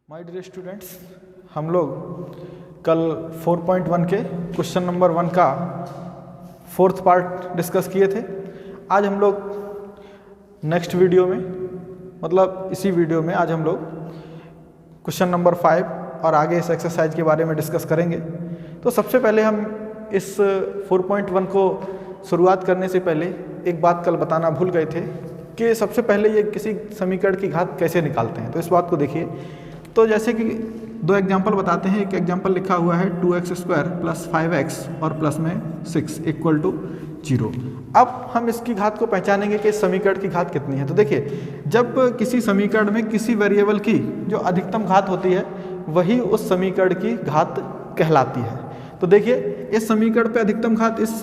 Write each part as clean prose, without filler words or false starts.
My dear students, हम लोग कल 4.1 के क्वेश्चन नंबर 1 का फोर्थ पार्ट डिस्कस किए थे। आज हम लोग नेक्स्ट वीडियो में मतलब इसी वीडियो में आज हम लोग क्वेश्चन नंबर 5 और आगे इस एक्सरसाइज के बारे में डिस्कस करेंगे। तो सबसे पहले हम इस 4.1 को शुरुआत करने से पहले एक बात कल बताना भूल गए थे कि सबसे पहले ये किसी समीकरण की घात कैसे निकालते हैं। तो इस बात को देखिए। तो जैसे कि दो एग्जाम्पल बताते हैं। एक एग्जाम्पल लिखा हुआ है 2x² + 5x और प्लस में 6 = 0। अब हम इसकी घात को पहचानेंगे कि इस समीकरण की घात कितनी है। तो देखिए, जब किसी समीकरण में किसी वेरिएबल की जो अधिकतम घात होती है वही उस समीकरण की घात कहलाती है। तो देखिए, इस समीकरण पे अधिकतम घात इस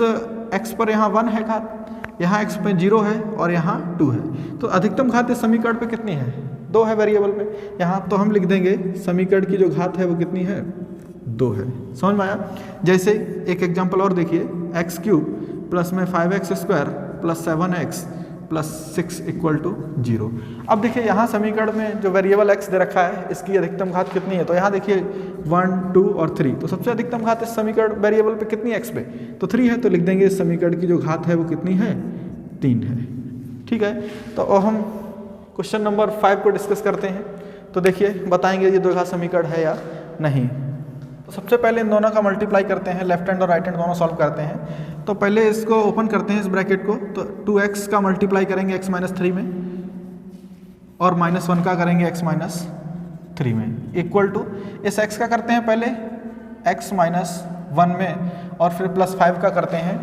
x पर यहाँ 1 है घात, यहाँ x पे 0 है और यहाँ 2 है। तो अधिकतम घात इस समीकरण पे कितनी है? 2 है वेरिएबल में यहाँ। तो हम लिख देंगे समीकरण की जो घात है वो कितनी है? 2 है। समझ में आया? जैसे एक एग्जांपल और देखिए, x³ प्लस में 5x² प्लस 7x प्लस 6 = 0। अब देखिए, यहाँ समीकरण में जो वेरिएबल x दे रखा है इसकी अधिकतम घात कितनी है? तो यहाँ देखिए 1, 2 और 3। तो सबसे अधिकतम घात इस समीकरण वेरिएबल पे कितनी है? x पे तो 3 है। तो लिख देंगे इस समीकरण की जो घात है वो कितनी है? 3 है। ठीक है। तो अब हम क्वेश्चन नंबर 5 को डिस्कस करते हैं। तो देखिए, बताएंगे ये द्विघात समीकरण है या नहीं। तो सबसे पहले इन दोनों का मल्टीप्लाई करते हैं, लेफ्ट हैंड और राइट हैंड दोनों सॉल्व करते हैं। तो पहले इसको ओपन करते हैं इस ब्रैकेट को। तो 2x का मल्टीप्लाई करेंगे x - 3 में और -1 का करेंगे x - 3 में इक्वल टू इस x का करते हैं पहले x - 1 में और फिर +5 का करते हैं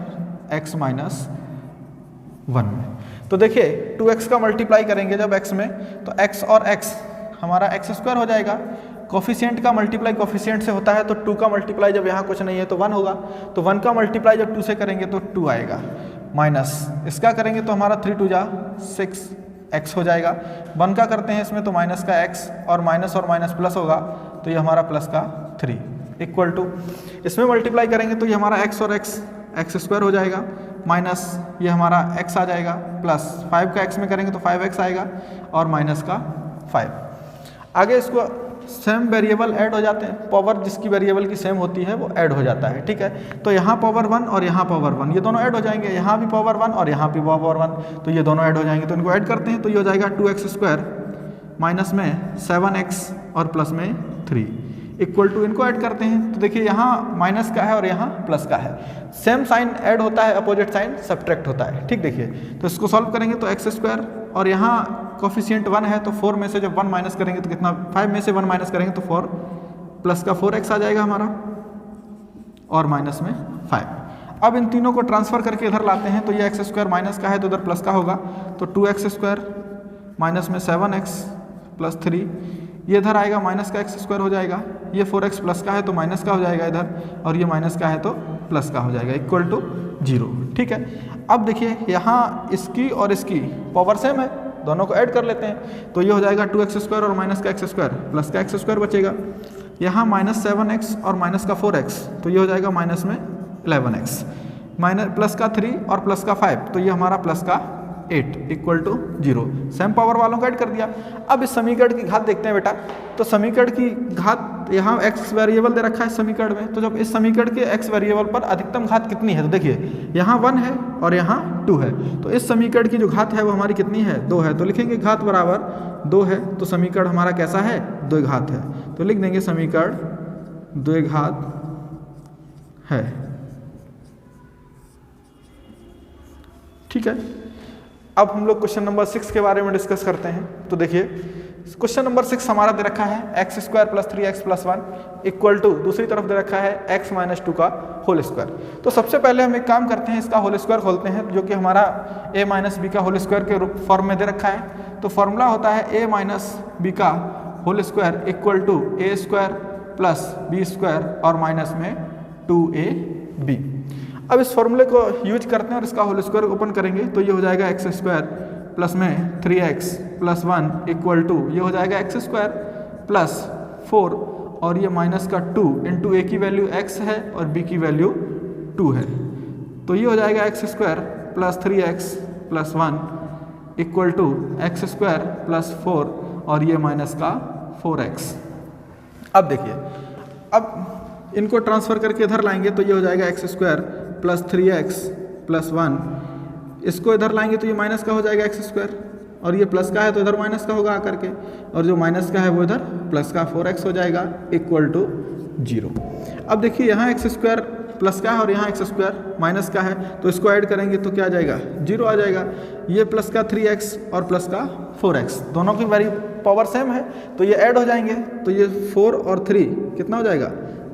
x - 1 में। तो देखिए, 2x का मल्टीप्लाई करेंगे जब x में तो x और x हमारा x² हो जाएगा। कोफिशिएंट का मल्टीप्लाई कोफिशिएंट से होता है तो 2 का मल्टीप्लाई जब यहाँ कुछ नहीं है तो 1 होगा। तो 1 का मल्टीप्लाई जब 2 से करेंगे तो 2 आएगा। माइनस इसका करेंगे तो हमारा 3 × 2 = 6x हो जाएगा। 1 का करते हैं इसमें तो माइनस का x और माइनस प्लस होगा तो ये हमारा प्लस का 3 इक्वल टू इसमें मल्टीप्लाई करेंगे तो ये हमारा x और x² हो जाएगा माइनस ये हमारा x आ जाएगा प्लस 5 का x में करेंगे तो 5x आएगा और माइनस का 5। आगे इसको सेम वेरिएबल ऐड हो जाते हैं, पावर जिसकी वेरिएबल की सेम होती है वो ऐड हो जाता है। ठीक है। तो यहाँ पावर 1 और यहाँ पावर 1 ये दोनों ऐड हो जाएंगे। यहाँ भी पावर 1 और यहाँ भी पावर 1 तो ये दोनों ऐड हो जाएंगे। तो इनको ऐड करते हैं तो ये हो जाएगा 2x² माइनस में 7x और प्लस में 3 इक्वल टू इनको ऐड करते हैं। तो देखिए, यहाँ माइनस का है और यहाँ प्लस का है। सेम साइन ऐड होता है, अपोजिट साइन सब्ट्रैक्ट होता है। ठीक, देखिए तो इसको सॉल्व करेंगे तो x² और यहाँ कोफिशिएंट 1 है तो 4 में से जब 1 माइनस करेंगे तो कितना? 5 में से 1 माइनस करेंगे तो 4 प्लस का 4x आ जाएगा हमारा और माइनस में 5। अब इन तीनों को ट्रांसफर करके इधर लाते हैं तो ये x² माइनस का है तो उधर प्लस का होगा। तो 2x² माइनस में 7x प्लस 3 ये इधर आएगा माइनस का x² हो जाएगा। ये 4x प्लस का है तो माइनस का हो जाएगा इधर और ये माइनस का है तो प्लस का हो जाएगा इक्वल टू 0। ठीक है। अब देखिए, यहाँ इसकी और इसकी पावर सेम है, दोनों को ऐड कर लेते हैं तो ये हो जाएगा 2x² और माइनस का x² प्लस का x² बचेगा। यहाँ -7x और माइनस का 4x तो ये हो जाएगा माइनस में 11x माइनस प्लस का 3 और प्लस का 5 तो ये हमारा प्लस का 8 इक्वल टू 0। सेम पावर वालों को ऐड कर दिया। अब इस समीकरण की घात देखते हैं बेटा। तो समीकरण की घात यहाँ x वेरिएबल दे रखा है समीकरण में। तो जब इस समीकरण के x वेरिएबल पर अधिकतम घात कितनी है? तो देखिए, यहाँ 1 है और यहाँ 2 है। तो इस समीकरण की जो घात है वो हमारी कितनी है? 2 है। तो लिखेंगे घात बराबर 2 है। तो समीकरण हमारा कैसा है? द्विघात है। तो लिख देंगे समीकरण द्विघात है। ठीक है। अब हम लोग क्वेश्चन नंबर 6 के बारे में डिस्कस करते हैं। तो देखिए, क्वेश्चन नंबर 6 हमारा दे रखा है x² + 3x + 1 इक्वल टू दूसरी तरफ दे रखा है x - 2 का होल स्क्वायर। तो सबसे पहले हम एक काम करते हैं, इसका होल स्क्वायर खोलते हैं जो कि हमारा a - b का होल स्क्वायर के रूप फॉर्म में दे रखा है। तो फॉर्मूला होता है a - b का whole square equal to a² + b² और माइनस में 2ab। अब इस फॉर्मूले को यूज करते हैं और इसका होल स्क्वायर ओपन करेंगे तो ये हो जाएगा x² प्लस में 3x + 1 इक्वल टू ये हो जाएगा x² + 4 और ये माइनस का 2 इंटू a की वैल्यू x है और b की वैल्यू 2 है। तो ये हो जाएगा x² + 3x + 1 equal to x² + 4 और ये माइनस का 4x अब देखिए, अब इनको ट्रांसफ़र करके इधर लाएंगे तो ये हो जाएगा x square plus 3x plus 1, इसको इधर लाएंगे तो ये माइनस का हो जाएगा एक्स स्क्वायर, और ये प्लस का है तो इधर माइनस का होगा आकर के, और जो माइनस का है वो इधर प्लस का 4x हो जाएगा इक्वल टू 0। अब देखिए यहाँ एक्स स्क्वायर प्लस का है और यहाँ एक्स स्क्वायर माइनस का है, तो इसको ऐड करेंगे तो क्या आ जाएगा, 0 आ जाएगा। ये प्लस का 3x और प्लस का 4x दोनों की वैल्यू पावर सेम है तो ये ऐड हो जाएंगे, तो ये 4 और 3 कितना हो जाएगा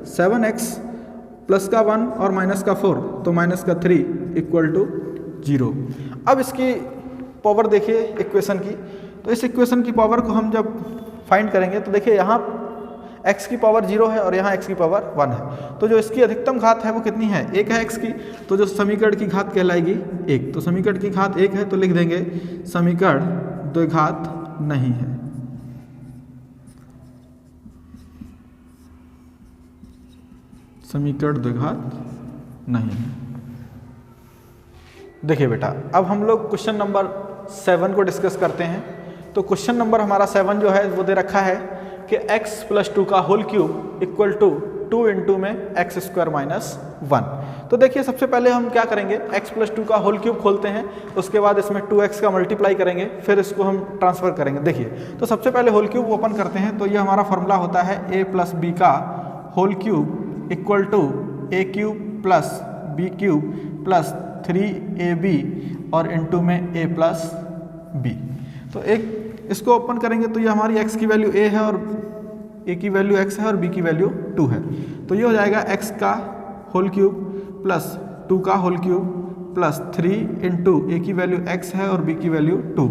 7x प्लस का 1 और माइनस का 4 तो माइनस का 3 इक्वल टू 0। अब इसकी पावर देखिए इक्वेशन की, तो इस इक्वेशन की पावर को हम जब फाइंड करेंगे तो देखिए यहाँ x की पावर 0 है और यहाँ x की पावर 1 है, तो जो इसकी अधिकतम घात है वो कितनी है, 1 है x की, तो जो समीकरण की घात कहलाएगी 1। तो समीकरण की घात 1 है तो लिख देंगे समीकरण द्विघात नहीं है। समीकरण द्विघात नहीं है। देखिए बेटा, अब हम लोग क्वेश्चन नंबर 7 को डिस्कस करते हैं। तो क्वेश्चन नंबर हमारा 7 जो है वो दे रखा है कि x प्लस 2 का whole cube equal to 2 into में एक्स स्क्वायर माइनस 1। तो देखिए सबसे पहले हम क्या करेंगे, x प्लस 2 का होल क्यूब खोलते हैं, उसके बाद इसमें 2x का मल्टीप्लाई करेंगे, फिर इसको हम ट्रांसफर करेंगे। देखिए तो सबसे पहले होल क्यूब ओपन करते हैं, तो ये हमारा फॉर्मूला होता है a प्लस बी का whole cube equal to a cube plus b cube plus 3ab और इंटू में a प्लस बी। तो एक इसको ओपन करेंगे तो ये हमारी x की वैल्यू a है और a की वैल्यू x है और b की वैल्यू 2 है, तो ये हो जाएगा x का होल क्यूब प्लस 2 का whole cube plus 3 into a की वैल्यू x है और b की वैल्यू 2,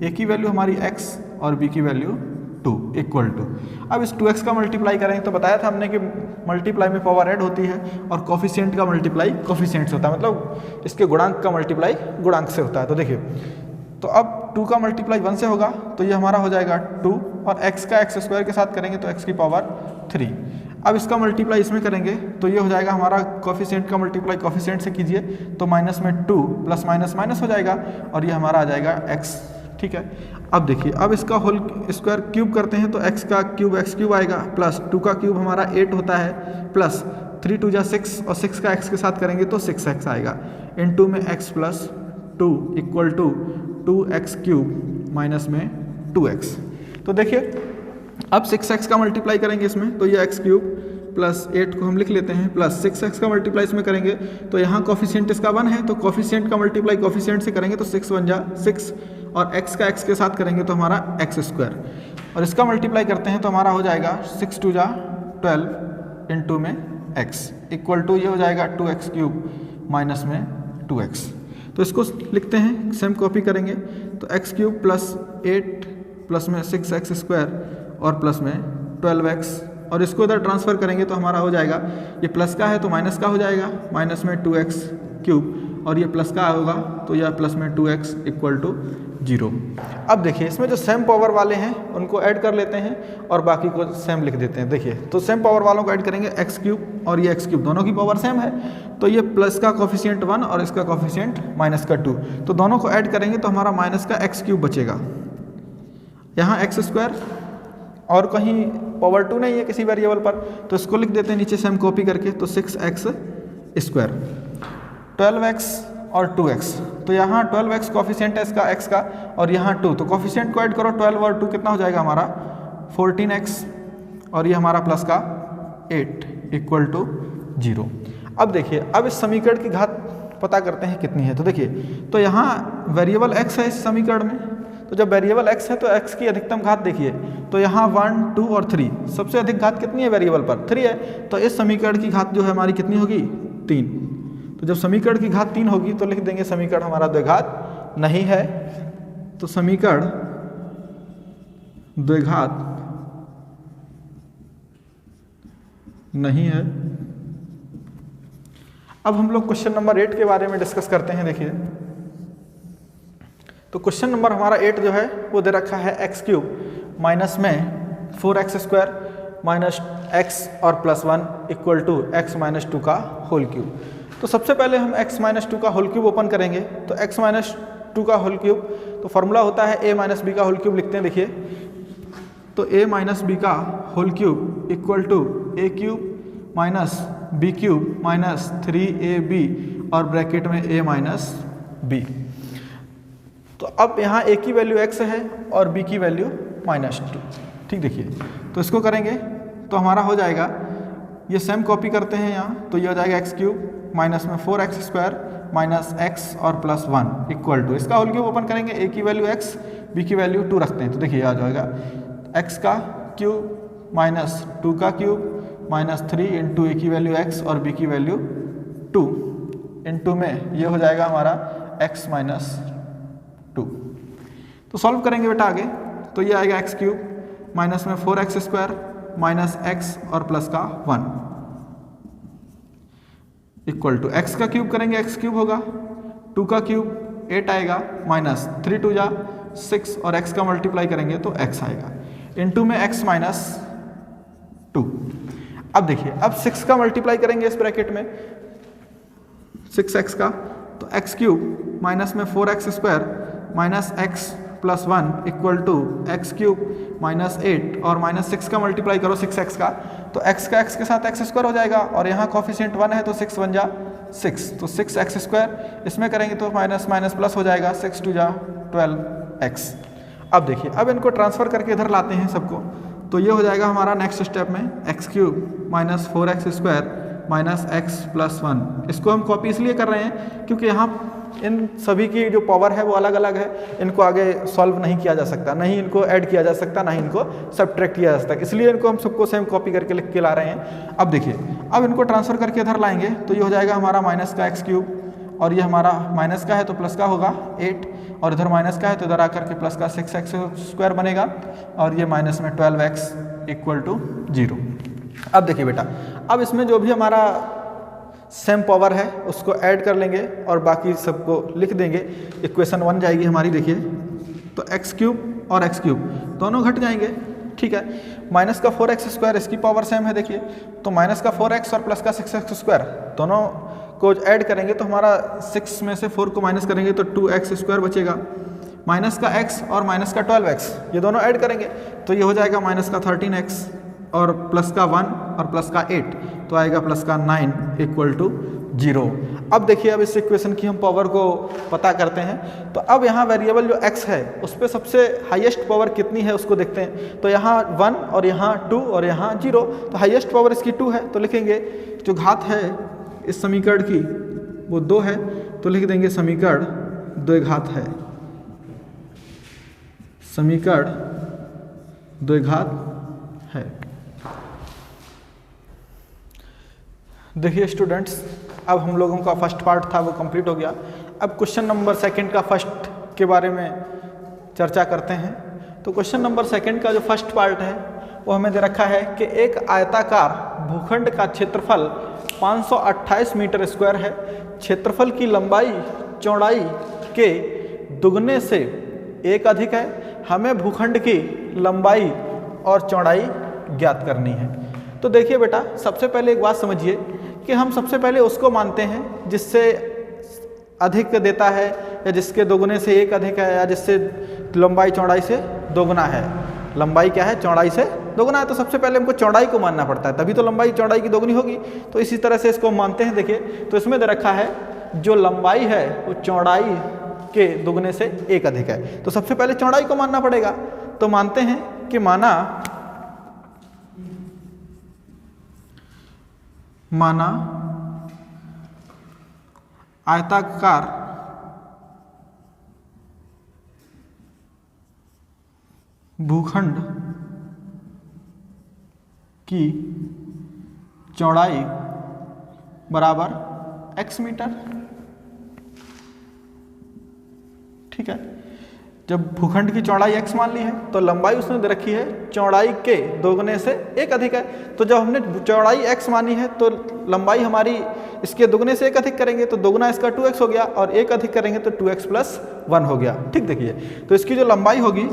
a की वैल्यू हमारी x और b की वैल्यू 2 इक्वल टू। अब इस 2x का मल्टीप्लाई करेंगे तो बताया था हमने कि मल्टीप्लाई में पावर ऐड होती है और कोफिशिएंट का मल्टीप्लाई कोफिशिएंट से होता है, मतलब इसके गुणांक का मल्टीप्लाई गुणांक से होता है। तो देखिए, तो अब 2 का मल्टीप्लाई 1 से होगा तो ये हमारा हो जाएगा 2, और x का एक्स स्क्वायर के साथ करेंगे तो x की पावर 3। अब इसका मल्टीप्लाई इसमें करेंगे तो ये हो जाएगा हमारा कोफिशिएंट का मल्टीप्लाई कोफिशिएंट से कीजिए तो माइनस में 2 प्लस माइनस माइनस हो जाएगा और ये हमारा आ जाएगा x। ठीक है, अब देखिए, अब इसका होल स्क्वायर क्यूब करते हैं तो x का क्यूब x क्यूब आएगा प्लस 2 का क्यूब हमारा 8 होता है प्लस 3 2 जा 6 और 6 का x के साथ करेंगे तो 6x आएगा इंटू में x plus 2 equal to 2x cube minus में 2x। तो देखिए अब 6x का मल्टीप्लाई करेंगे इसमें तो ये x क्यूब प्लस 8 को हम लिख लेते हैं प्लस 6x का मल्टीप्लाई इसमें करेंगे तो यहाँ कोफिशिएंट इसका 1 है तो कोफिशिएंट का मल्टीप्लाई कोफिशिएंट से करेंगे तो 6 1 जा 6 और x का x के साथ करेंगे तो हमारा x स्क्वायर, और इसका मल्टीप्लाई करते हैं तो हमारा हो जाएगा 6 2 जा 12 इंटू में x इक्वल टू ये हो जाएगा 2x क्यूब माइनस में 2x। तो इसको लिखते हैं, सेम कॉपी करेंगे तो x क्यूब प्लस 8 प्लस में 6x स्क्वायर और प्लस में 12x, और इसको इधर ट्रांसफ़र करेंगे तो हमारा हो जाएगा, ये प्लस का है तो माइनस का हो जाएगा माइनस में 2x क्यूब, और ये प्लस का होगा तो यह प्लस में 2x इक्वल टू 0। अब देखिए इसमें जो सेम पावर वाले हैं उनको ऐड कर लेते हैं और बाकी को सेम लिख देते हैं। देखिए तो सेम पावर वालों को ऐड करेंगे, x क्यूब और ये x क्यूब दोनों की पावर सेम है तो ये प्लस का कोफिशिएंट 1 और इसका कोफिशिएंट माइनस का 2, तो दोनों को ऐड करेंगे तो हमारा माइनस का x क्यूब बचेगा, यहाँ x स्क्वायर और कहीं पावर 2 नहीं है किसी वेरिएबल पर तो इसको लिख देते हैं नीचे सेम कॉपी करके तो 6x स्क्वायर 12x और 2x, तो यहाँ 12x कोफिशिएंट है इसका x का और यहाँ 2, तो कोफिशिएंट को ऐड करो 12 और 2 कितना हो जाएगा हमारा 14x और ये हमारा प्लस का 8 इक्वल टू 0। अब देखिए, अब इस समीकरण की घात पता करते हैं कितनी है। तो देखिए, तो यहाँ वेरिएबल x है इस समीकरण में, तो जब वेरिएबल x है तो x की अधिकतम घात देखिए तो यहाँ 1 2 और 3, सबसे अधिक घात कितनी है वेरिएबल पर 3 है, तो इस समीकरण की घात जो है हमारी कितनी होगी 3। तो जब समीकरण की घात 3 होगी तो लिख देंगे समीकरण हमारा द्विघात नहीं है, तो समीकरण द्विघात नहीं है। अब हम लोग क्वेश्चन नंबर 8 के बारे में डिस्कस करते हैं। देखिए तो क्वेश्चन नंबर हमारा 8 जो है वो दे रखा है x क्यूब माइनस में 4x स्क्वायर माइनस x और plus 1 equal to x minus 2 का होल क्यूब। तो सबसे पहले हम x माइनस 2 का होल क्यूब ओपन करेंगे, तो x माइनस 2 का होल क्यूब तो फॉर्मूला होता है a माइनस बी का होल क्यूब लिखते हैं। देखिए तो a माइनस बी का whole cube equal to a cube minus b cube minus 3ab और ब्रैकेट में a माइनस बी। तो अब यहाँ a की वैल्यू x है और b की वैल्यू -2। ठीक, देखिए तो इसको करेंगे तो हमारा हो जाएगा, ये सेम कॉपी करते हैं यहाँ, तो ये हो जाएगा x क्यूब माइनस में 4x² माइनस x और प्लस 1 इक्वल टू, इसका होल क्यूब ओपन करेंगे, a की वैल्यू x b की वैल्यू 2 रखते हैं, तो देखिए आ जाएगा x का क्यूब माइनस 2 का क्यूब माइनस 3 इंटू a की वैल्यू x और b की वैल्यू 2 इंटू में ये हो जाएगा हमारा x माइनस 2। तो सॉल्व करेंगे बेटा आगे, तो ये आएगा x क्यूब माइनस में 4x² माइनस x और प्लस का 1 इक्वल टू, x का क्यूब करेंगे x क्यूब होगा, 2 का क्यूब 8 आएगा माइनस 3 2 जा 6 और x का मल्टीप्लाई करेंगे तो x आएगा इंटू में x माइनस 2। अब देखिए, अब 6 का मल्टीप्लाई करेंगे इस ब्रैकेट में 6x का, तो x क्यूब माइनस में 4x² minus x plus 1 equal to x cube minus 8 और माइनस 6 का मल्टीप्लाई करो 6x का, तो x का x के साथ x² हो जाएगा और यहाँ कॉफिशिएंट 1 है तो 6 1 जा 6, तो 6x², इसमें करेंगे तो माइनस माइनस प्लस हो जाएगा 6 2 जा 12x। अब देखिए, अब इनको ट्रांसफर करके इधर लाते हैं सबको, तो ये हो जाएगा हमारा नेक्स्ट स्टेप में x cube minus 4x² minus x plus 1। इसको हम कॉपी इसलिए कर रहे हैं क्योंकि यहाँ इन सभी की जो पावर है वो अलग अलग है, इनको आगे सॉल्व नहीं किया जा सकता, नहीं इनको ऐड किया जा सकता, ना ही इनको सब्ट्रैक्ट किया जा सकता, इसलिए इनको हम सबको सेम कॉपी करके लिख के ला रहे हैं। अब देखिए, अब इनको ट्रांसफर करके इधर लाएंगे तो ये हो जाएगा हमारा माइनस का x क्यूब और ये हमारा माइनस का है तो प्लस का होगा 8 और इधर माइनस का है तो इधर आकर के प्लस का 6x² बनेगा और ये माइनस में 12x इक्वल टू 0। अब देखिए बेटा, अब इसमें जो भी हमारा सेम पावर है उसको ऐड कर लेंगे और बाकी सबको लिख देंगे, इक्वेशन 1 जाएगी हमारी, देखिए तो x क्यूब और x क्यूब दोनों घट जाएंगे। ठीक है, माइनस का 4x² इसकी पावर सेम है, देखिए तो माइनस का 4x और प्लस का 6x² दोनों को ऐड करेंगे तो हमारा 6 में से 4 को माइनस करेंगे तो 2x² बचेगा, माइनस का x और माइनस का 12x ये दोनों ऐड करेंगे तो ये हो जाएगा माइनस का 13x और प्लस का 1 और प्लस का 8 तो आएगा प्लस का 9 इक्वल टू 0। अब देखिए, अब इस इक्वेशन की हम पावर को पता करते हैं, तो अब यहाँ वेरिएबल जो x है उस पर सबसे हाईएस्ट पावर कितनी है उसको देखते हैं, तो यहाँ 1 और यहाँ 2 और यहाँ 0, तो हाईएस्ट पावर इसकी 2 है, तो लिखेंगे जो घात है इस समीकरण की वो 2 है, तो लिख देंगे समीकरण 2 घात है, समीकरण 2 घात है। देखिए स्टूडेंट्स, अब हम लोगों का फर्स्ट पार्ट था वो कंप्लीट हो गया। अब क्वेश्चन नंबर 2 का फर्स्ट के बारे में चर्चा करते हैं। तो क्वेश्चन नंबर 2 का जो फर्स्ट पार्ट है वो हमें दे रखा है कि एक आयताकार भूखंड का क्षेत्रफल 528 मीटर स्क्वायर है, क्षेत्रफल की लंबाई चौड़ाई के दुगने से 1 अधिक है, हमें भूखंड की लंबाई और चौड़ाई ज्ञात करनी है। तो देखिए बेटा, सबसे पहले एक बात समझिए कि हम सबसे पहले उसको मानते हैं जिससे अधिक देता है या जिसके दोगुने से 1 अधिक है या जिससे लंबाई चौड़ाई से दोगुना है। लंबाई क्या है? चौड़ाई से दोगुना है, तो सबसे पहले हमको चौड़ाई को मानना पड़ता है, तभी तो लंबाई चौड़ाई की दोगुनी होगी। तो इसी तरह से इसको मानते हैं। देखिए, तो इसमें दे रखा है जो लंबाई है वो चौड़ाई के दुगने से 1 अधिक है, तो सबसे पहले चौड़ाई को मानना पड़ेगा। तो मानते हैं कि माना आयताकार भूखंड की चौड़ाई बराबर x मीटर। ठीक है, जब भूखंड की चौड़ाई x मान ली है तो लंबाई उसने दे रखी है चौड़ाई के दोगुने से 1 अधिक है। तो जब हमने चौड़ाई x मानी है तो लंबाई हमारी इसके दोगुने से 1 अधिक करेंगे तो दोगुना इसका 2x हो गया और 1 अधिक करेंगे तो 2x + 1 हो गया। ठीक, देखिए तो इसकी जो लंबाई होगी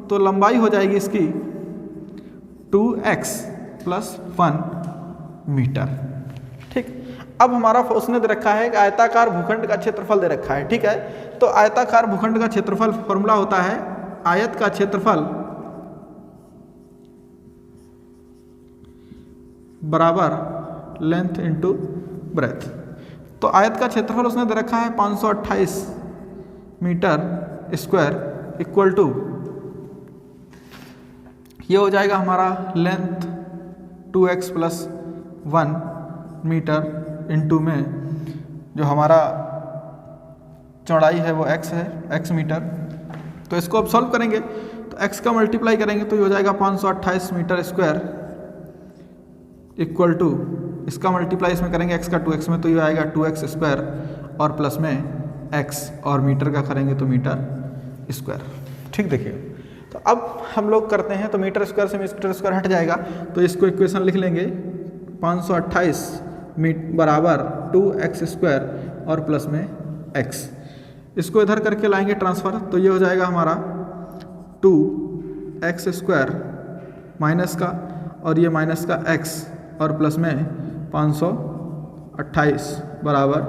तो लंबाई हो जाएगी इसकी 2x + 1 मीटर। ठीक, अब हमारा उसने दे रखा है कि आयताकार भूखंड का क्षेत्रफल दे रखा है। ठीक है, तो आयताकार भूखंड का क्षेत्रफल फॉर्मूला होता है आयत का क्षेत्रफल बराबर लेंथ इंटू ब्रेथ। तो आयत का क्षेत्रफल उसने दे रखा है 528 मीटर स्क्वायर इक्वल टू, ये हो जाएगा हमारा length 2x plus 1 metre into में जो हमारा चौड़ाई है वो x है, x मीटर। तो इसको अब सॉल्व करेंगे तो x का मल्टीप्लाई करेंगे तो ये हो जाएगा 528 मीटर स्क्वायर इक्वल टू, इसका मल्टीप्लाई इसमें करेंगे x का 2x में तो ये आएगा 2x स्क्वायर और प्लस में x और मीटर का करेंगे तो मीटर स्क्वायर। ठीक, देखिए तो अब हम लोग करते हैं तो मीटर स्क्वायर से मीटर स्क्वायर हट जाएगा तो इसको इक्वेशन लिख लेंगे 528 बराबर 2x स्क्वायर और प्लस में x। इसको इधर करके लाएंगे ट्रांसफर तो ये हो जाएगा हमारा 2x स्क्वायर माइनस का और ये माइनस का x और प्लस में 528 बराबर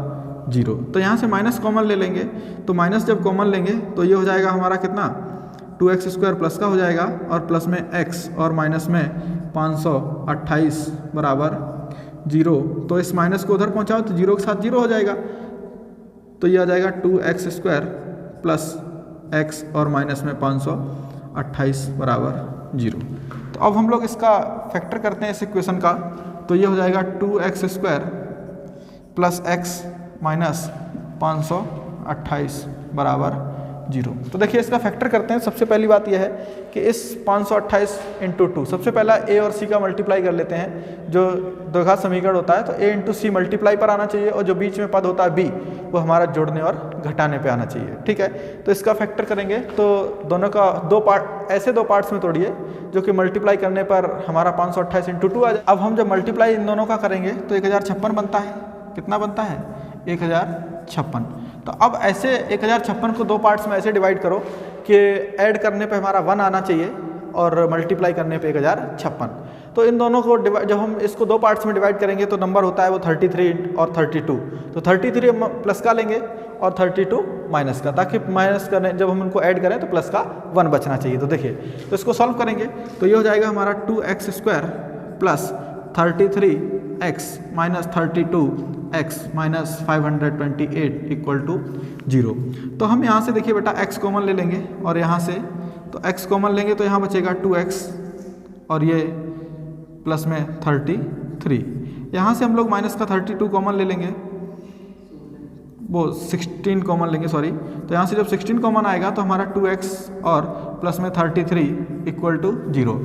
0। तो यहाँ से माइनस कॉमन ले लेंगे तो माइनस जब कॉमन लेंगे तो ये हो जाएगा हमारा कितना 2x स्क्वायर प्लस का हो जाएगा और प्लस में x और माइनस में 528 बराबर 0। तो इस माइनस को उधर पहुँचाओ तो 0 के साथ 0 हो जाएगा तो ये आ जाएगा 2x स्क्वायर प्लस x और माइनस में 528 बराबर 0। तो अब हम लोग इसका फैक्टर करते हैं इस इक्वेशन का तो ये हो जाएगा 2x square plus x minus 528 बराबर 0। तो देखिए इसका फैक्टर करते हैं। सबसे पहली बात यह है कि इस 528 इंटू 2 सबसे पहला a और c का मल्टीप्लाई कर लेते हैं। जो द्विघात समीकरण होता है तो a इंटू सी मल्टीप्लाई पर आना चाहिए और जो बीच में पद होता है b वो हमारा जोड़ने और घटाने पे आना चाहिए। ठीक है, तो इसका फैक्टर करेंगे तो दोनों का दो पार्ट, ऐसे दो पार्ट्स में तोड़िए जो कि मल्टीप्लाई करने पर हमारा 528 इंटू 2 आ जाए। अब हम जब मल्टीप्लाई इन दोनों का करेंगे तो 1056 बनता है। कितना बनता है 1056। तो अब ऐसे 1056 को दो पार्ट्स में ऐसे डिवाइड करो कि ऐड करने पे हमारा 1 आना चाहिए और मल्टीप्लाई करने पे 1056। तो इन दोनों को जब हम इसको दो पार्ट्स में डिवाइड करेंगे तो नंबर होता है वो 33 और 32। तो 33 प्लस का लेंगे और 32 माइनस का, ताकि माइनस करने जब हम उनको ऐड करें तो प्लस का 1 बचना चाहिए। तो देखिए तो इसको सॉल्व करेंगे तो ये हो जाएगा हमारा 2x square plus 33x minus 32x minus 528 equal to 0। तो हम यहाँ से देखिए बेटा x कॉमन ले लेंगे और यहाँ से तो x कॉमन लेंगे तो यहाँ बचेगा 2x और ये प्लस में 33। यहाँ से हम लोग माइनस का 32 कॉमन ले लेंगे, वो 16 कॉमन लेंगे सॉरी। तो यहाँ से जब 16 कॉमन आएगा तो हमारा 2x और प्लस में 33 इक्वल टू 0।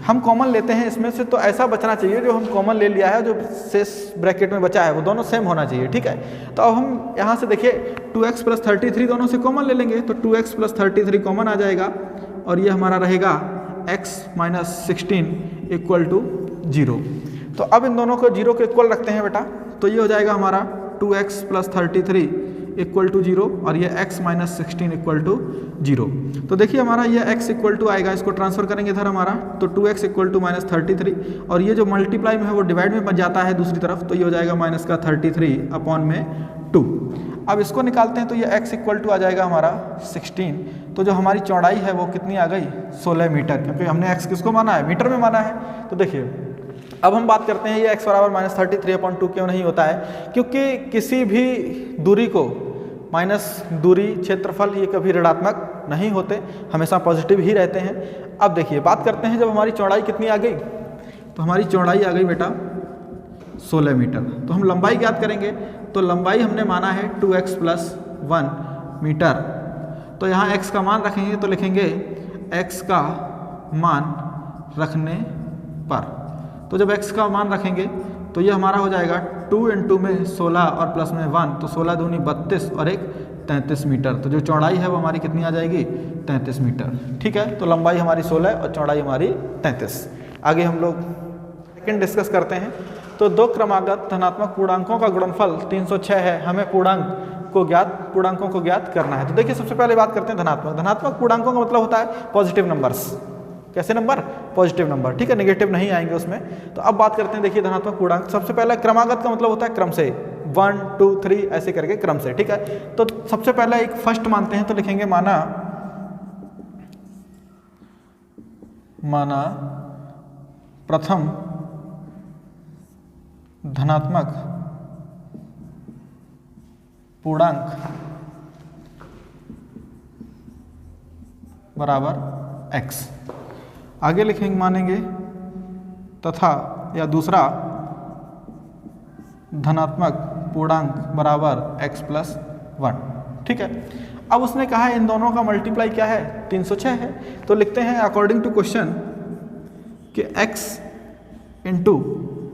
हम कॉमन लेते हैं इसमें से तो ऐसा बचना चाहिए जो हम कॉमन ले लिया है, जो शेष ब्रैकेट में बचा है वो दोनों सेम होना चाहिए। ठीक है, तो अब हम यहाँ से देखिए 2x प्लस 33 दोनों से कॉमन ले लेंगे तो 2x प्लस 33 कॉमन आ जाएगा और ये हमारा रहेगा x माइनस 16 इक्वल टू 0। तो अब इन दोनों को 0 के इक्वल रखते हैं बेटा तो ये हो जाएगा हमारा 2x प्लस 33 इक्वल टू 0 और ये x माइनस 16 इक्वल टू 0। तो देखिए हमारा ये x इक्वल टू आएगा, इसको ट्रांसफर करेंगे इधर हमारा तो 2x इक्वल टू माइनस 33 और ये जो मल्टीप्लाई में है वो डिवाइड में बन जाता है दूसरी तरफ तो ये हो जाएगा माइनस का 33 अपॉन में 2। अब इसको निकालते हैं तो ये x इक्वल टू आ जाएगा हमारा 16। तो जो हमारी चौड़ाई है वो कितनी आ गई 16 मीटर, क्योंकि हमने x किसको माना है मीटर में माना है। तो देखिए अब हम बात करते हैं ये x बराबर माइनस 33/2 क्यों नहीं होता है, क्योंकि किसी भी दूरी को माइनस दूरी क्षेत्रफल ये कभी ऋणात्मक नहीं होते, हमेशा पॉजिटिव ही रहते हैं। अब देखिए बात करते हैं जब हमारी चौड़ाई कितनी आ गई तो हमारी चौड़ाई आ गई बेटा 16 मीटर। तो हम लंबाई ज्ञात करेंगे तो लंबाई हमने माना है 2x प्लस 1 मीटर। तो यहाँ x का मान रखेंगे तो लिखेंगे x का मान रखने पर, तो जब x का मान रखेंगे तो ये हमारा हो जाएगा 2 इंटू में 16 और प्लस में 1 तो 16 दूनी 32 और 1 33 मीटर। तो जो चौड़ाई है वो हमारी कितनी आ जाएगी 33 मीटर। ठीक है, तो लंबाई हमारी 16 और चौड़ाई हमारी 33। आगे हम लोग सेकंड डिस्कस करते हैं। तो दो क्रमागत धनात्मक पूर्णांकों का गुणनफल 306 है, हमें पूर्णांकों को ज्ञात करना है। तो देखिए सबसे पहले बात करते हैं धनात्मक पूर्णांकों का मतलब होता है पॉजिटिव नंबर्स। कैसे नंबर पॉजिटिव नंबर, ठीक है, नेगेटिव नहीं आएंगे उसमें। तो अब बात करते हैं देखिए धनात्मक पूर्णांक। सबसे पहला क्रमागत का मतलब होता है क्रम से 1 2 3 ऐसे करके क्रम से। ठीक है, तो सबसे पहला एक फर्स्ट मानते हैं तो लिखेंगे माना प्रथम धनात्मक पूर्णांक बराबर x। आगे लिखेंगे मानेंगे तथा या दूसरा धनात्मक पूर्णांक बराबर x प्लस 1। ठीक है, अब उसने कहा है इन दोनों का मल्टीप्लाई क्या है, 306 है। तो लिखते हैं अकॉर्डिंग टू क्वेश्चन कि x into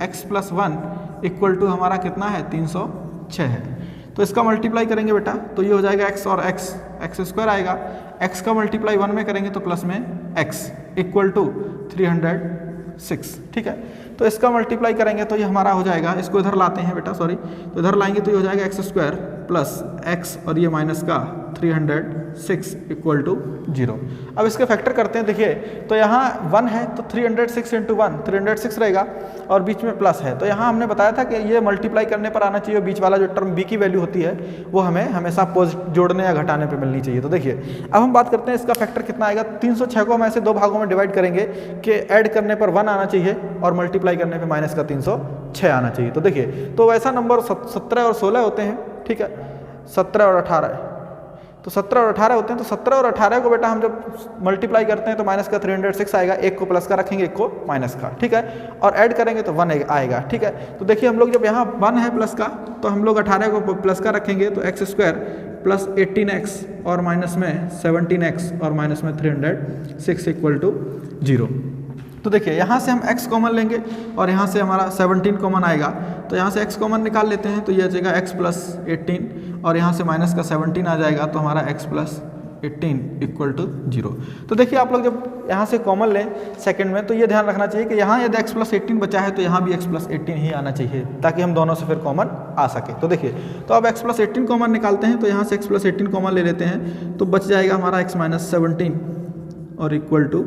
x plus 1 equal to हमारा कितना है, 306 है। तो इसका मल्टीप्लाई करेंगे बेटा तो ये हो जाएगा x और x स्क्वायर आएगा। x का मल्टीप्लाई 1 में करेंगे तो प्लस में x इक्वल टू 306। ठीक है, तो इसका मल्टीप्लाई करेंगे तो ये हमारा हो जाएगा, इसको इधर लाते हैं बेटा, सॉरी, तो इधर लाएंगे तो ये हो जाएगा एक्स स्क्वायर प्लस x और ये माइनस का 306 इक्वल टू 0। अब इसके फैक्टर करते हैं, देखिए तो यहाँ 1 है तो 306 इंटू 1 306 रहेगा और बीच में प्लस है। तो यहाँ हमने बताया था कि ये मल्टीप्लाई करने पर आना चाहिए, बीच वाला जो टर्म b की वैल्यू होती है वो हमें हमेशा जोड़ने या घटाने पर मिलनी चाहिए। तो देखिए अब हम बात करते हैं इसका फैक्टर कितना आएगा। 306 को हम ऐसे दो भागों में डिवाइड करेंगे कि ऐड करने पर 1 आना चाहिए और मल्टीप्लाई करने पर माइनस का 306 आना चाहिए। तो देखिए तो वैसा नंबर 17 और 16 होते हैं। ठीक है, 17 और 18 है, तो 17 और 18 होते हैं। तो 17 और 18 को बेटा हम जब मल्टीप्लाई करते हैं तो माइनस का 306 आएगा, एक को प्लस का रखेंगे एक को माइनस का। ठीक है, और ऐड करेंगे तो 1 आएगा। ठीक है, तो देखिए हम लोग जब यहाँ 1 है प्लस का तो हम लोग 18 को प्लस का रखेंगे तो एक्स स्क्वायर प्लस 18x और माइनस में 17x और माइनस में 306 इक्वल टू 0। तो देखिए यहाँ से हम x कॉमन लेंगे और यहाँ से हमारा 17 कॉमन आएगा, तो यहाँ से x कॉमन निकाल लेते हैं तो ये आ जाएगा x प्लस 18 और यहाँ से माइनस का 17 आ जाएगा तो हमारा x प्लस 18 इक्वल टू 0। तो देखिए आप लोग जब यहाँ से कॉमन लें सेकंड में तो ये ध्यान रखना चाहिए कि यहाँ यदि x प्लस 18 बचा है तो यहाँ भी x प्लस 18 ही आना चाहिए ताकि हम दोनों से फिर कॉमन आ सके। तो देखिए तो अब x प्लस 18 कॉमन निकालते हैं तो यहाँ से x प्लस 18 कॉमन ले लेते हैं तो बच जाएगा हमारा x माइनस 17 और इक्वल टू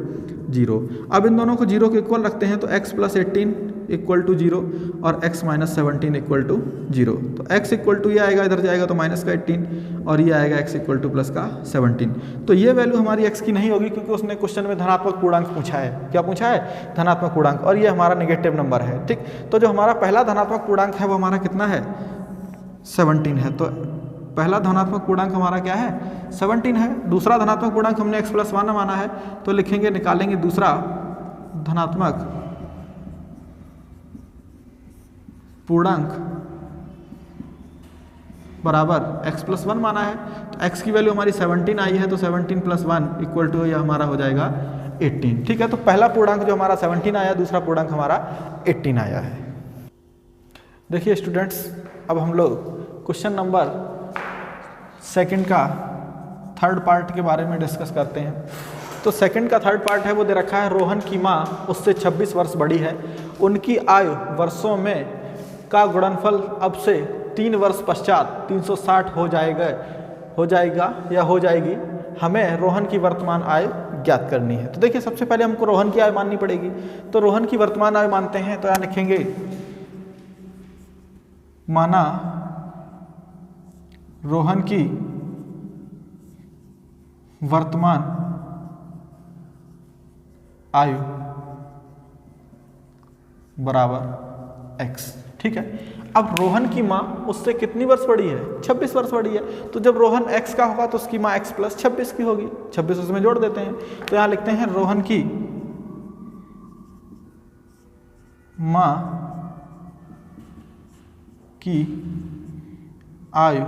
0। अब इन दोनों को 0 के इक्वल रखते हैं तो x प्लस 18 इक्वल टू 0 और x माइनस 17 इक्वल टू 0। तो x इक्वल टू ये आएगा, इधर जाएगा तो माइनस का 18 और ये आएगा x इक्वल टू प्लस का 17। तो ये वैल्यू हमारी x की नहीं होगी क्योंकि उसने क्वेश्चन में धनात्मक पूर्णांक पूछा है। क्या पूछा है? धनात्मक पूर्णांक, और ये हमारा नेगेटिव नंबर है। ठीक, तो जो हमारा पहला धनात्मक पूर्णांक है वो हमारा कितना है? 17 है। तो पहला धनात्मक पूर्णांक हमारा क्या है? 17 है। दूसरा धनात्मक पूर्णांक हमने x प्लस 1 माना है तो लिखेंगे, निकालेंगे दूसरा धनात्मक पूर्णांक बराबर x प्लस 1 माना है तो x की वैल्यू हमारी 17 आई है तो 17 प्लस 1 इक्वल टू यह हमारा हो जाएगा 18। ठीक है, तो पहला पूर्णांक जो हमारा 17 आया, दूसरा पूर्णांक हमारा 18 आया है। देखिए स्टूडेंट्स, अब हम लोग क्वेश्चन नंबर सेकंड का थर्ड पार्ट के बारे में डिस्कस करते हैं। तो सेकंड का थर्ड पार्ट है वो दे रखा है, रोहन की माँ उससे 26 वर्ष बड़ी है, उनकी आयु वर्षों में का गुणनफल अब से 3 वर्ष पश्चात 360 हो जाएगा या हो जाएगी, हमें रोहन की वर्तमान आय ज्ञात करनी है। तो देखिए सबसे पहले हमको रोहन की आय माननी पड़ेगी। तो रोहन की वर्तमान आय मानते हैं तो यहाँ लिखेंगे, माना रोहन की वर्तमान आयु बराबर x। ठीक है, अब रोहन की माँ उससे कितनी वर्ष बड़ी है? 26 वर्ष बड़ी है। तो जब रोहन x का होगा तो उसकी माँ x प्लस 26 की होगी, 26 उसमें जोड़ देते हैं। तो यहाँ लिखते हैं रोहन की माँ की आयु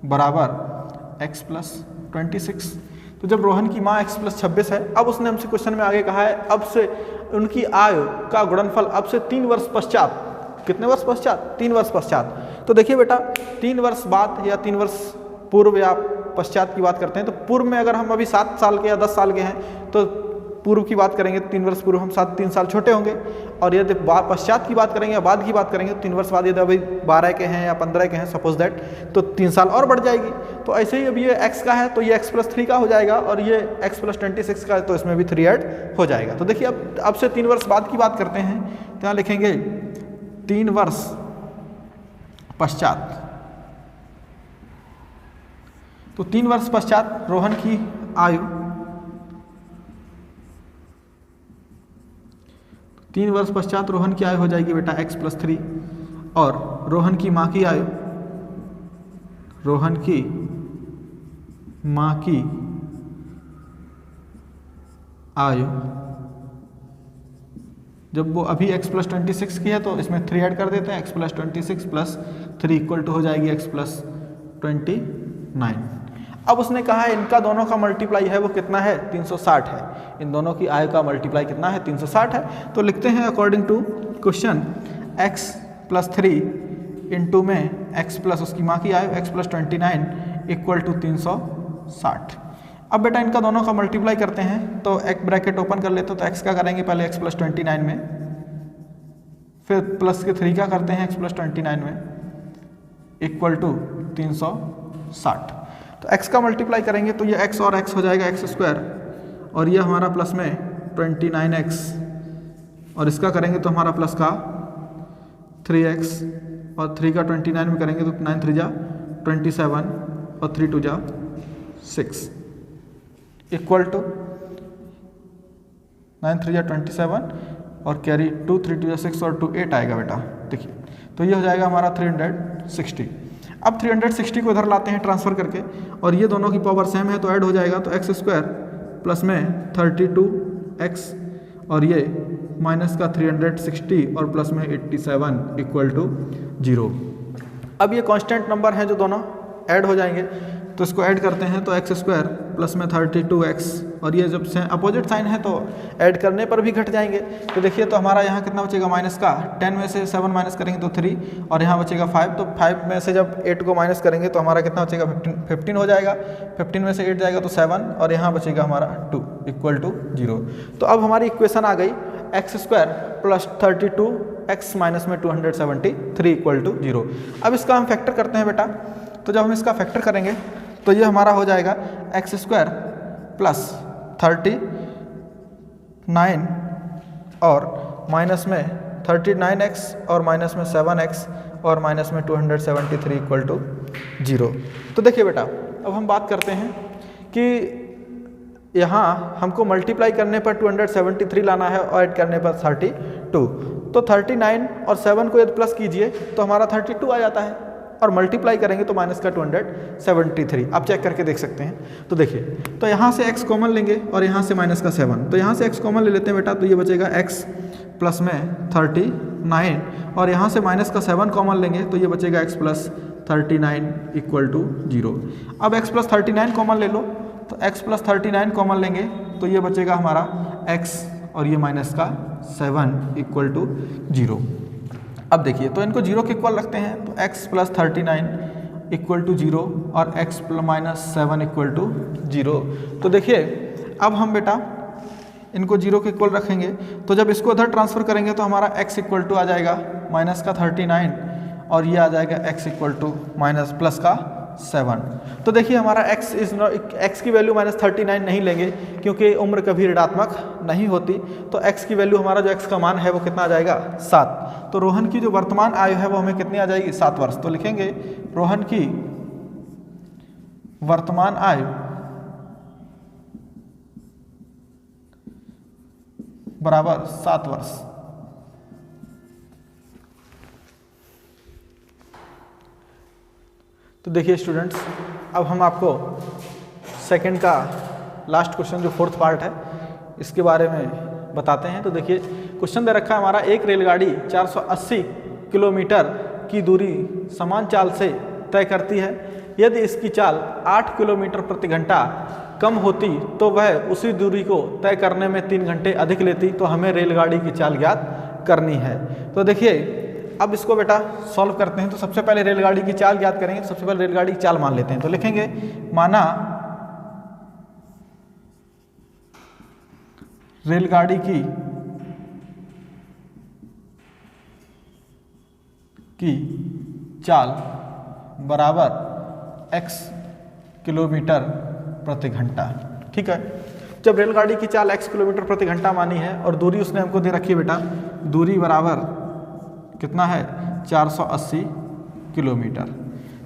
बराबर x प्लस 26। तो जब रोहन की माँ x प्लस 26 है, अब उसने हमसे क्वेश्चन में आगे कहा है अब से उनकी आयु का गुणनफल अब से 3 वर्ष पश्चात, कितने वर्ष पश्चात? 3 वर्ष पश्चात। तो देखिए बेटा 3 वर्ष बाद या 3 वर्ष पूर्व या पश्चात की बात करते हैं। तो पूर्व में अगर हम अभी 7 साल के या 10 साल के हैं तो पूर्व की बात करेंगे, 3 वर्ष पूर्व हम 3 साल छोटे होंगे, और यदि पश्चात की बात करेंगे या बाद की बात करेंगे तो 3 वर्ष बाद यदि अभी 12 के हैं या 15 के हैं सपोज दैट, तो 3 साल और बढ़ जाएगी। तो ऐसे ही अभी ये x का है तो ये x प्लस 3 का हो जाएगा और ये x प्लस 26 का है तो इसमें भी 3 ऐड हो जाएगा। तो देखिए अब से 3 वर्ष बाद की बात करते हैं तो यहाँ लिखेंगे 3 वर्ष पश्चात। तो 3 वर्ष पश्चात रोहन की आयु 3 वर्ष पश्चात रोहन की आयु हो जाएगी बेटा x + 3 और रोहन की माँ की आयु जब वो अभी x + 26 की है तो इसमें 3 ऐड कर देते हैं, x + 26 + 3 = हो जाएगी x + 29। अब उसने कहा है इनका दोनों का मल्टीप्लाई है वो कितना है 360 है, इन दोनों की आयु का मल्टीप्लाई कितना है 360 है। तो लिखते हैं according to question x + 3 into में x प्लस उसकी माँ की आयु x + 29 = 360। अब बेटा इनका दोनों का मल्टीप्लाई करते हैं तो एक ब्रैकेट ओपन कर लेते हो तो x का करेंगे पहले x + 29 में, फिर प्लस के 3 का करते हैं x + 29 में = 360। तो x का मल्टीप्लाई करेंगे तो ये x और x हो जाएगा x² और ये हमारा प्लस में 29x और इसका करेंगे तो हमारा प्लस का 3x और 3 का 29 में करेंगे तो 9 3 जा 27 और 3 2 जा 6 = 9 3 जा 27 और कैरी 2 3 2 जा 6 और 2 8 आएगा बेटा। देखिए तो ये हो जाएगा हमारा 360। अब 360 को इधर लाते हैं ट्रांसफ़र करके और ये दोनों की पावर सेम है तो ऐड हो जाएगा तो x² प्लस में 32x और ये माइनस का 360 और प्लस में 87 = 0। अब ये कांस्टेंट नंबर हैं जो दोनों ऐड हो जाएंगे तो इसको ऐड करते हैं तो x² प्लस में 32x और ये जब से अपोजिट साइन है तो ऐड करने पर भी घट जाएंगे। तो देखिए तो हमारा यहाँ कितना बचेगा माइनस का 10 में से 7 माइनस करेंगे तो 3 और यहाँ बचेगा 5, तो 5 में से जब 8 को माइनस करेंगे तो हमारा कितना बचेगा 15 हो जाएगा, 15 में से 8 जाएगा तो 7 और यहाँ बचेगा हमारा 2 = 0। तो अब हमारी इक्वेशन आ गई x² प्लस 32x माइनस में 273 = 0। अब इसका हम फैक्टर करते हैं बेटा, तो जब हम इसका फैक्टर करेंगे तो ये हमारा हो जाएगा x² प्लस 39 और माइनस में 39x और माइनस में 7x और माइनस में 273 = 0। तो देखिए बेटा अब हम बात करते हैं कि यहाँ हमको मल्टीप्लाई करने पर 273 लाना है और ऐड करने पर 32, तो 39 और 7 को यदि प्लस कीजिए तो हमारा 32 आ जाता है और मल्टीप्लाई करेंगे तो माइनस का 273 आप चेक करके देख सकते हैं। तो देखिए तो यहाँ से x कॉमन लेंगे और यहाँ से माइनस का 7, तो यहाँ से x कॉमन ले लेते हैं बेटा तो ये बचेगा x प्लस में 39 और यहाँ से माइनस का 7 कॉमन लेंगे तो ये बचेगा x प्लस 39 = 0। अब x प्लस 39 कॉमन ले लो तो x प्लस 39 कॉमन लेंगे तो ये बचेगा हमारा x और ये माइनस का 7 = 0। अब देखिए तो इनको 0 के इक्वल रखते हैं तो x प्लस 39 = 0 और x माइनस 7 = 0। तो देखिए अब हम बेटा इनको 0 के इक्वल रखेंगे तो जब इसको उधर ट्रांसफ़र करेंगे तो हमारा x = आ जाएगा माइनस का 39 और ये आ जाएगा x = माइनस प्लस का 7। तो देखिए हमारा x की वैल्यू -39 नहीं लेंगे क्योंकि उम्र कभी ऋणात्मक नहीं होती, तो x की वैल्यू हमारा जो x का मान है वो कितना आ जाएगा 7। तो रोहन की जो वर्तमान आयु है वो हमें कितनी आ जाएगी 7 वर्ष। तो लिखेंगे रोहन की वर्तमान आयु बराबर 7 वर्ष। तो देखिए स्टूडेंट्स अब हम आपको सेकंड का लास्ट क्वेश्चन जो 4th पार्ट है इसके बारे में बताते हैं। तो देखिए क्वेश्चन दे रखा है हमारा, एक रेलगाड़ी 480 किलोमीटर की दूरी समान चाल से तय करती है, यदि इसकी चाल 8 किलोमीटर प्रति घंटा कम होती तो वह उसी दूरी को तय करने में 3 घंटे अधिक लेती, तो हमें रेलगाड़ी की चाल ज्ञात करनी है। तो देखिए अब इसको बेटा सॉल्व करते हैं। तो सबसे पहले रेलगाड़ी की चाल ज्ञात करेंगे, सबसे पहले रेलगाड़ी की चाल मान लेते हैं। तो लिखेंगे माना रेलगाड़ी की चाल बराबर x किलोमीटर प्रति घंटा। ठीक है, जब रेलगाड़ी की चाल x किलोमीटर प्रति घंटा मानी है और दूरी उसने हमको दे रखी है बेटा, दूरी बराबर कितना है 480 किलोमीटर।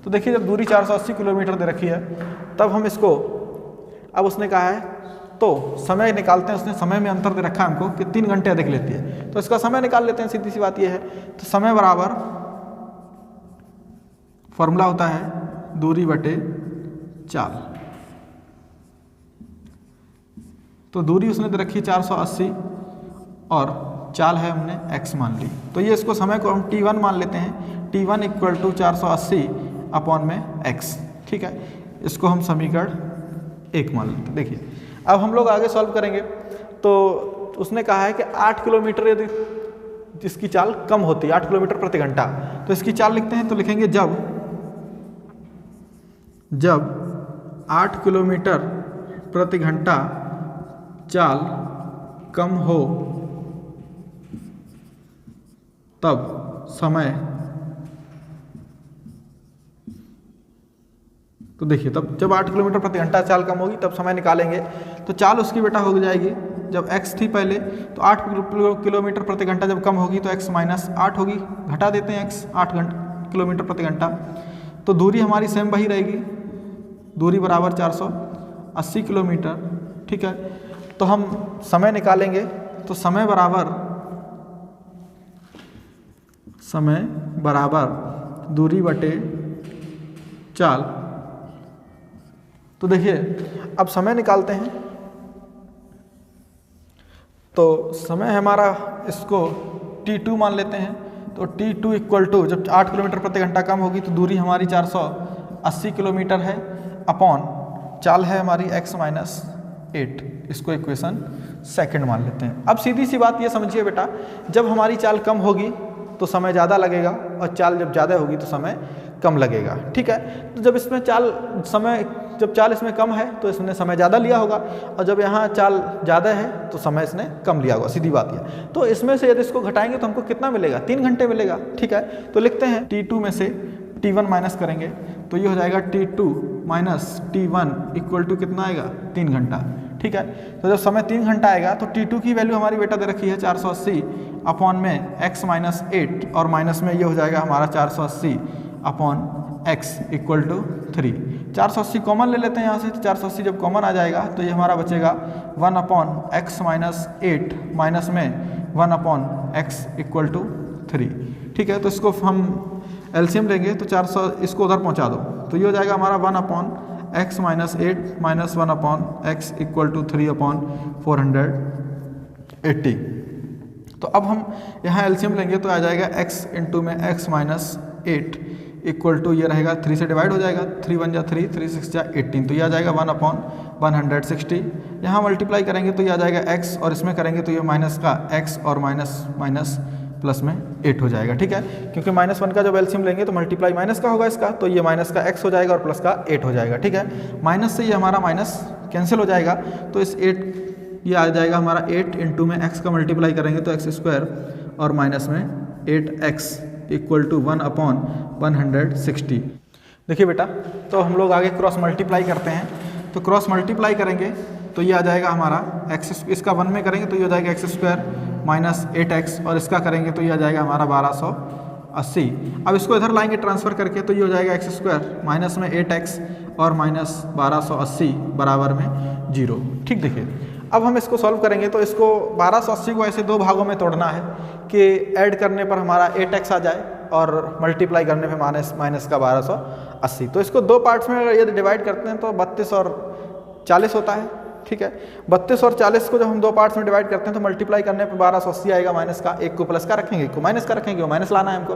तो देखिए जब दूरी 480 किलोमीटर दे रखी है तब हम इसको, अब उसने कहा है तो समय निकालते हैं, उसने समय में अंतर दे रखा है हमको कि 3 घंटे अधिक लेती है, तो इसका समय निकाल लेते हैं, सीधी सी बात ये है। तो समय बराबर फॉर्मूला होता है दूरी बटे चाल। तो दूरी उसने दे रखी 480 और चाल है हमने x मान ली, तो ये इसको समय को हम t1 मान लेते हैं, t1 इक्वल टू 480 अपॉन में x, ठीक है। इसको हम समीकरण 1 मान लेते हैं। देखिए अब हम लोग आगे सॉल्व करेंगे, तो उसने कहा है कि 8 किलोमीटर यदि इसकी चाल कम होती है 8 किलोमीटर प्रति घंटा, तो इसकी चाल लिखते हैं, तो लिखेंगे जब 8 किलोमीटर प्रति घंटा चाल कम हो तब समय, तो देखिए तब जब 8 किलोमीटर प्रति घंटा चाल कम होगी तब समय निकालेंगे। तो चाल उसकी बेटा हो जाएगी, जब x थी पहले तो 8 किलोमीटर प्रति घंटा जब कम होगी तो x माइनस 8 होगी, घटा देते हैं x 8 किलोमीटर प्रति घंटा। तो दूरी हमारी सेम वही रहेगी, दूरी बराबर 480 किलोमीटर, ठीक है। तो हम समय निकालेंगे, तो समय बराबर दूरी बटे चाल। तो देखिए अब समय निकालते हैं, तो समय हमारा इसको t2 मान लेते हैं, तो t2 इक्वल टू जब 8 किलोमीटर प्रति घंटा कम होगी तो दूरी हमारी 480 किलोमीटर है, अपॉन चाल है हमारी x माइनस 8, इसको इक्वेशन सेकंड मान लेते हैं। अब सीधी सी बात ये समझिए बेटा, जब हमारी चाल कम होगी तो समय ज़्यादा लगेगा और चाल जब ज़्यादा होगी तो समय कम लगेगा, ठीक है। तो जब इसमें चाल इसमें कम है तो इसने समय ज़्यादा लिया होगा, और जब यहाँ चाल ज़्यादा है तो समय इसने कम लिया होगा, सीधी बात है। तो इसमें से यदि इसको घटाएंगे तो हमको कितना मिलेगा, 3 घंटे मिलेगा, ठीक है। तो लिखते हैं t2 में से t1 माइनस करेंगे तो ये हो जाएगा t2 minus t1 equal to कितना आएगा, 3 घंटा, ठीक है। तो जब समय 3 घंटा आएगा तो t2 की वैल्यू हमारी बेटा दे रखी है 480 अपॉन में x माइनस 8, और माइनस में ये हो जाएगा हमारा 480 upon x equal to 3। 480 common ले लेते हैं यहाँ से, तो 480 जब कॉमन आ जाएगा तो ये हमारा बचेगा 1 अपॉन x माइनस 8 माइनस में 1 अपॉन x इक्वल टू 3, ठीक है। तो इसको हम एलसीएम लेंगे तो 400 इसको उधर पहुँचा दो, तो ये हो जाएगा हमारा 1 upon x minus 8 minus 1 upon x equal to 3 upon 480। तो अब हम यहाँ एलसीएम लेंगे तो आ जाएगा x इंटू में x माइनस 8 इक्वल टू ये रहेगा 3 से डिवाइड हो जाएगा, 3 1 जा 3, 3 6 जा 18, तो ये आ जाएगा 1 अपॉन 160। यहाँ मल्टीप्लाई करेंगे तो ये आ जाएगा x, और इसमें करेंगे तो ये माइनस का x और माइनस माइनस प्लस में 8 हो जाएगा, ठीक है। क्योंकि -1 का जब एलसीएम लेंगे तो मल्टीप्लाई माइनस का होगा इसका, तो ये माइनस का x हो जाएगा और प्लस का 8 हो जाएगा, ठीक है। माइनस से ये हमारा माइनस कैंसिल हो जाएगा, तो इस 8 ये आ जाएगा हमारा 8 इंटू में x का मल्टीप्लाई करेंगे तो x स्क्वायर और माइनस में 8x इक्वल टू 1 अपॉन 160। देखिए बेटा, तो हम लोग आगे क्रॉस मल्टीप्लाई करते हैं, तो क्रॉस मल्टीप्लाई करेंगे तो ये आ जाएगा हमारा x, इसका 1 में करेंगे तो ये हो जाएगा x स्क्वायर माइनस 8x, और इसका करेंगे तो ये आ जाएगा हमारा 1280। अब इसको इधर लाएंगे ट्रांसफ़र करके तो ये हो जाएगा x स्क्वायर माइनस में 8x और माइनस 1280 बराबर में 0, ठीक। देखिए अब हम इसको सॉल्व करेंगे तो इसको 1280 को ऐसे 2 भागों में तोड़ना है कि ऐड करने पर हमारा 8x आ जाए और मल्टीप्लाई करने पे माइनस का 1280। तो इसको 2 पार्ट्स में यदि डिवाइड करते हैं तो 32 और 40 होता है, ठीक है। 32 और 40 को जब हम 2 पार्ट्स में डिवाइड करते हैं तो मल्टीप्लाई करने पे 1280 आएगा, माइनस का, एक को प्लस का रखेंगे, एक को माइनस का रखेंगे, वो माइनस लाना है हमको।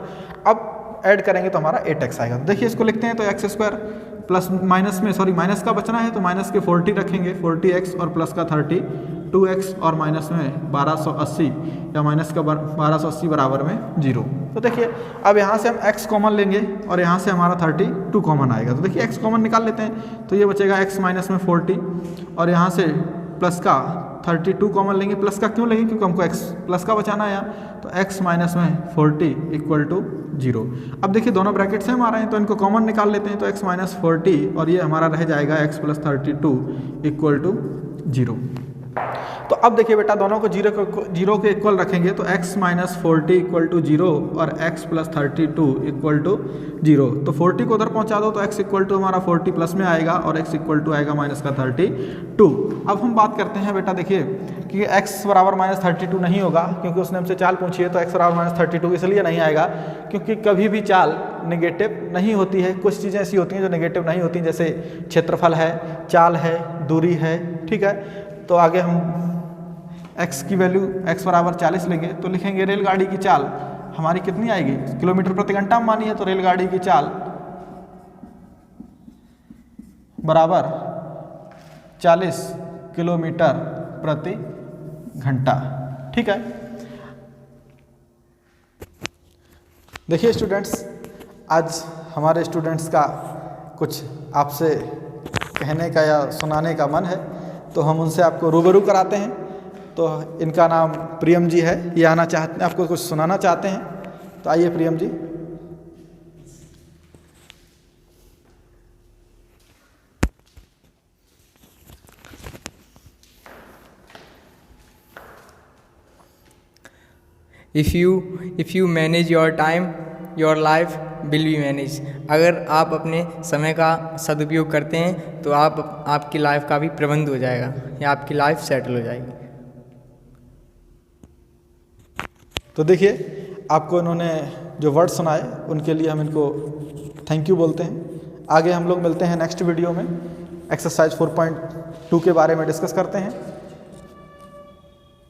अब ऐड करेंगे तो हमारा 8x आएगा। देखिए इसको लिखते हैं तो x स्क्वायर प्लस माइनस में माइनस का बचना है तो माइनस के 40 रखेंगे, 40x और प्लस का 32x और माइनस में 1280 या माइनस का 1280 बराबर में 0। तो देखिए अब यहाँ से हम x कॉमन लेंगे और यहाँ से हमारा 32 कॉमन आएगा, तो देखिए x कॉमन निकाल लेते हैं तो ये बचेगा x माइनस में 40 और यहाँ से प्लस का 32 कॉमन लेंगे। प्लस का क्यों लेंगे, क्योंकि हमको x प्लस का बचाना है यहाँ, तो x माइनस में 40 इक्वल टू 0। अब देखिए दोनों ब्रैकेट सेम आ रहे हैं तो इनको कॉमन निकाल लेते हैं, तो x माइनस 40 और ये हमारा रह जाएगा x प्लस 32 इक्वल टू 0। तो अब देखिए बेटा, दोनों को जीरो के इक्वल रखेंगे तो x माइनस 40 इक्वल टू 0 और x प्लस 32 इक्वल टू 0। तो 40 को उधर पहुंचा दो तो x इक्वल टू हमारा 40 प्लस में आएगा और x इक्वल टू आएगा माइनस का 32। अब हम बात करते हैं बेटा, देखिए कि x बराबर माइनस 32 नहीं होगा, क्योंकि उसने हमसे चाल पूछी है। तो x बराबर माइनस 32 इसलिए नहीं आएगा क्योंकि कभी भी चाल नेगेटिव नहीं होती है। कुछ चीज़ें ऐसी होती हैं जो नेगेटिव नहीं होती, जैसे क्षेत्रफल है, चाल है, दूरी है, ठीक है। तो आगे हम x की वैल्यू x बराबर 40 लेंगे तो लिखेंगे रेलगाड़ी की चाल हमारी कितनी आएगी, किलोमीटर प्रति घंटा मानी है, तो रेलगाड़ी की चाल बराबर 40 किलोमीटर प्रति घंटा, ठीक है। देखिए स्टूडेंट्स, आज हमारे स्टूडेंट्स का कुछ आपसे कहने का या सुनाने का मन है, तो हम उनसे आपको रूबरू कराते हैं। तो इनका नाम प्रियम जी है, ये आना चाहते हैं, आपको कुछ सुनाना चाहते हैं। तो आइए प्रियम जी। If you manage your time, your life will be managed। अगर आप अपने समय का सदुपयोग करते हैं तो आपकी लाइफ का भी प्रबंध हो जाएगा या आपकी लाइफ सेटल हो जाएगी। तो देखिए, आपको इन्होंने जो वर्ड सुनाए उनके लिए हम इनको थैंक यू बोलते हैं। आगे हम लोग मिलते हैं नेक्स्ट वीडियो में, एक्सरसाइज 4.2 के बारे में डिस्कस करते हैं।